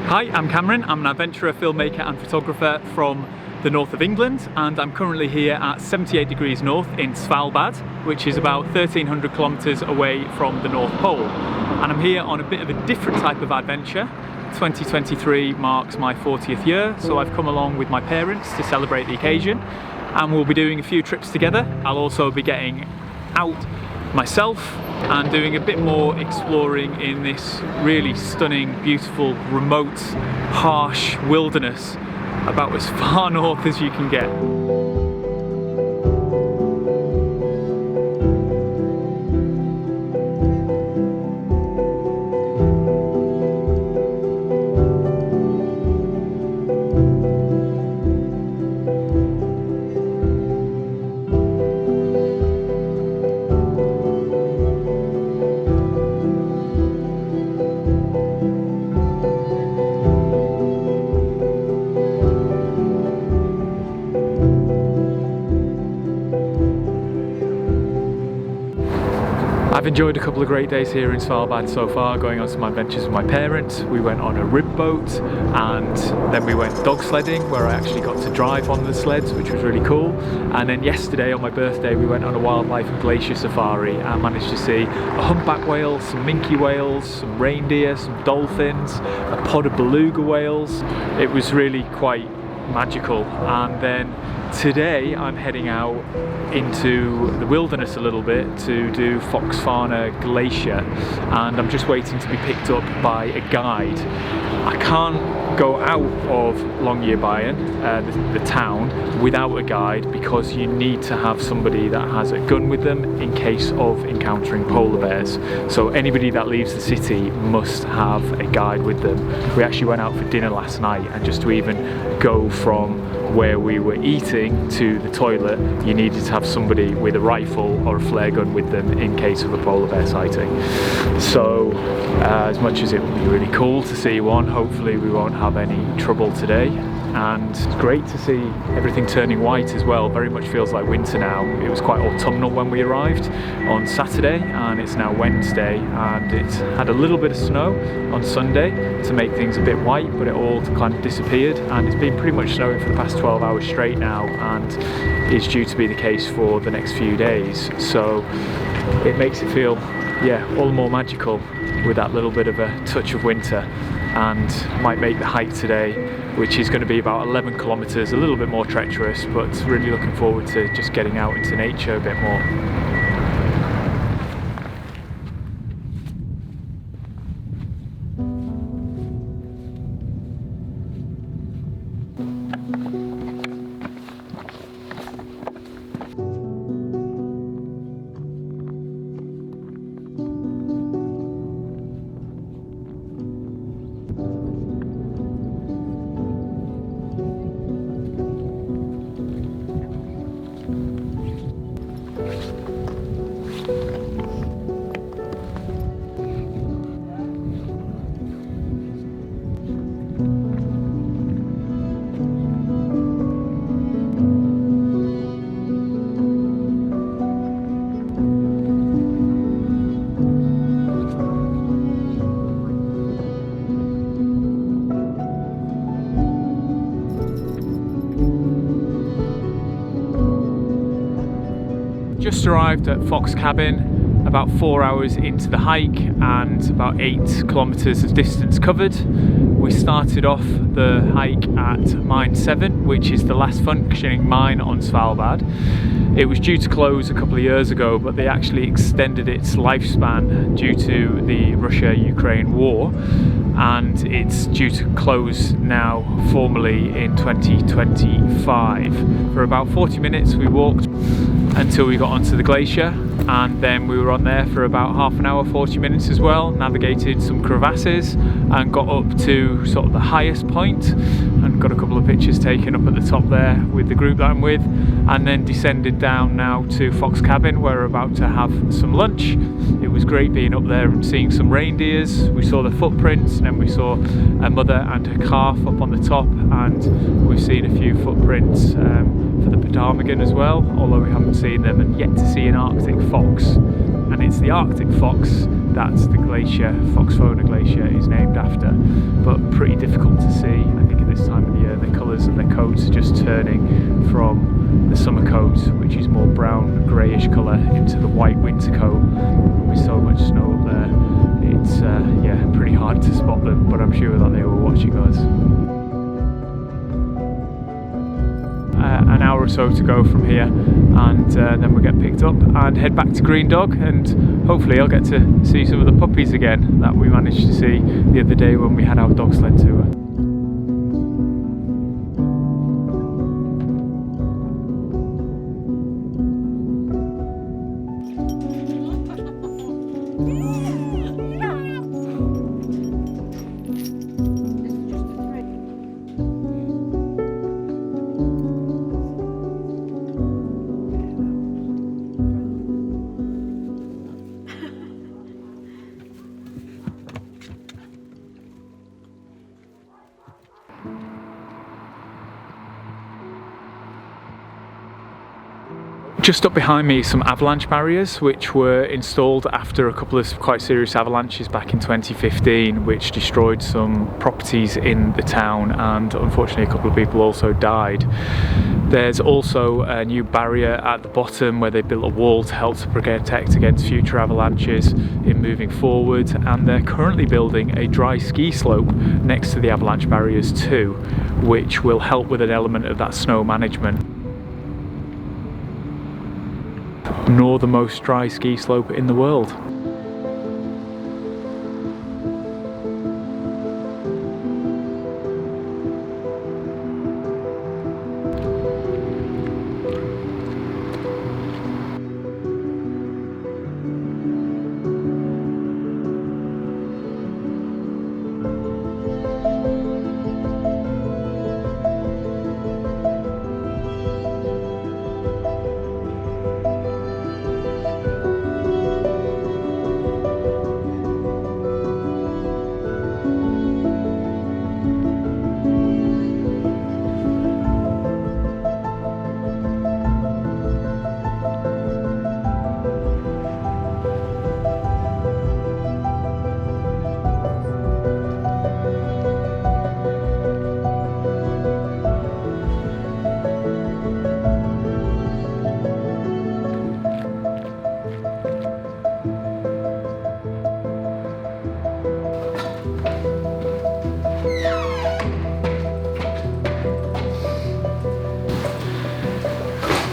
Hi, I'm Cameron. I'm an adventurer, filmmaker and photographer from the north of England, and I'm currently here at 78 degrees north in Svalbard, which is about 1,300 kilometers away from the North Pole. And I'm here on a bit of a different type of adventure. 2023 marks my 40th year, so I've come along with my parents to celebrate the occasion, and we'll be doing a few trips together. I'll also be getting out myself and doing a bit more exploring in this really stunning, beautiful, remote, harsh wilderness about as far north as you can get. I've enjoyed a couple of great days here in Svalbard so far, going on some adventures with my parents. We went on a rib boat and then we went dog sledding, where I actually got to drive on the sleds, which was really cool. And then yesterday on my birthday we went on a wildlife and glacier safari and managed to see a humpback whale, some minke whales, some reindeer, some dolphins, a pod of beluga whales. It was really quite magical. And then today I'm heading out into the wilderness a little bit to do Foxfonna Glacier, and I'm just waiting to be picked up by a guide. I can't go out of Longyearbyen, the town, without a guide, because you need to have somebody that has a gun with them in case of encountering polar bears. So anybody that leaves the city must have a guide with them. We actually went out for dinner last night, and just to even go from where we were eating to the toilet, you needed to have somebody with a rifle or a flare gun with them in case of a polar bear sighting. So as much as it would be really cool to see one, hopefully we won't have any trouble today. And it's great to see everything turning white as well. Very much feels like winter now. It was quite autumnal when we arrived on Saturday, and it's now Wednesday, and it's had a little bit of snow on Sunday to make things a bit white, but it all kind of disappeared, and it's been pretty much snowing for the past 12 hours straight now, and it's due to be the case for the next few days. So it makes it feel, yeah, all the more magical with that little bit of a touch of winter. And might make the hike today, which is going to be about 11 kilometers, a little bit more treacherous, but really looking forward to just getting out into nature a bit more. Just arrived at Foxfonna, about 4 hours into the hike and about 8 kilometers of distance covered. We started off the hike at mine 7, which is the last functioning mine on Svalbard. It was due to close a couple of years ago, but they actually extended its lifespan due to the Russia-Ukraine war, and it's due to close now formally in 2025. For about 40 minutes we walked until we got onto the glacier, and then we were on there for about half an hour, 40 minutes as well, navigated some crevasses and got up to sort of the highest point and got a couple of pictures taken up at the top there with the group that I'm with, and then descended down now to Foxfonna, where we're about to have some lunch. It was great being up there and seeing some reindeers. We saw the footprints, and then we saw a mother and her calf up on the top, and we've seen a few footprints for the ptarmigan as well, although we haven't seen them, and yet to see an Arctic fox. And it's the Arctic fox that's the glacier, Foxfonna Glacier, is named after, but pretty difficult to see. I think at this time of the year the colours of their coats are just turning from the summer coat, which is more brown greyish colour, into the white winter coat. With so much snow up there, it's yeah, pretty hard to spot them, but I'm sure that they were watching us. An hour or so to go from here, and then we'll get picked up and head back to Green Dog, and hopefully I'll get to see some of the puppies again that we managed to see the other day when we had our dog sled tour. Just up behind me, some avalanche barriers which were installed after a couple of quite serious avalanches back in 2015, which destroyed some properties in the town, and unfortunately a couple of people also died. There's also a new barrier at the bottom where they built a wall to help to protect against future avalanches in moving forward, and they're currently building a dry ski slope next to the avalanche barriers too, which will help with an element of that snow management. Northernmost dry ski slope in the world.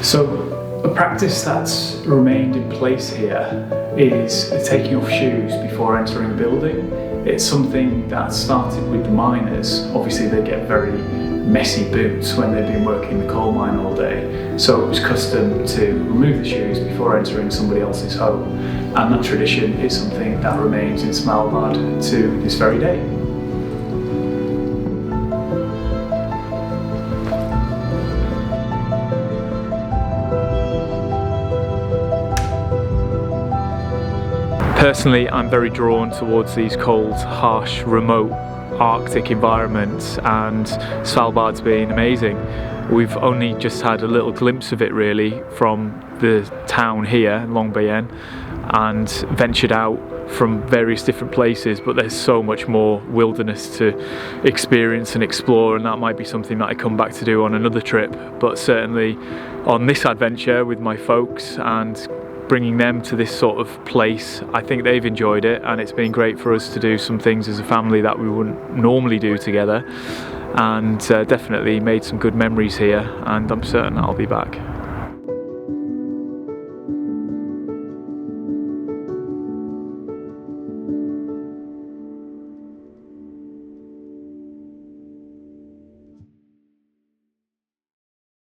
So a practice that's remained in place here is taking off shoes before entering a building. It's something that started with the miners. Obviously they get very messy boots when they've been working the coal mine all day, so it was custom to remove the shoes before entering somebody else's home, and that tradition is something that remains in Svalbard to this very day. Personally, I'm very drawn towards these cold, harsh, remote Arctic environments, and Svalbard's been amazing. We've only just had a little glimpse of it really from the town here, Longyearbyen, and ventured out from various different places, but there's so much more wilderness to experience and explore, and that might be something that I come back to do on another trip. But certainly on this adventure with my folks and bringing them to this sort of place, I think they've enjoyed it, and it's been great for us to do some things as a family that we wouldn't normally do together, and definitely made some good memories here, and I'm certain I'll be back.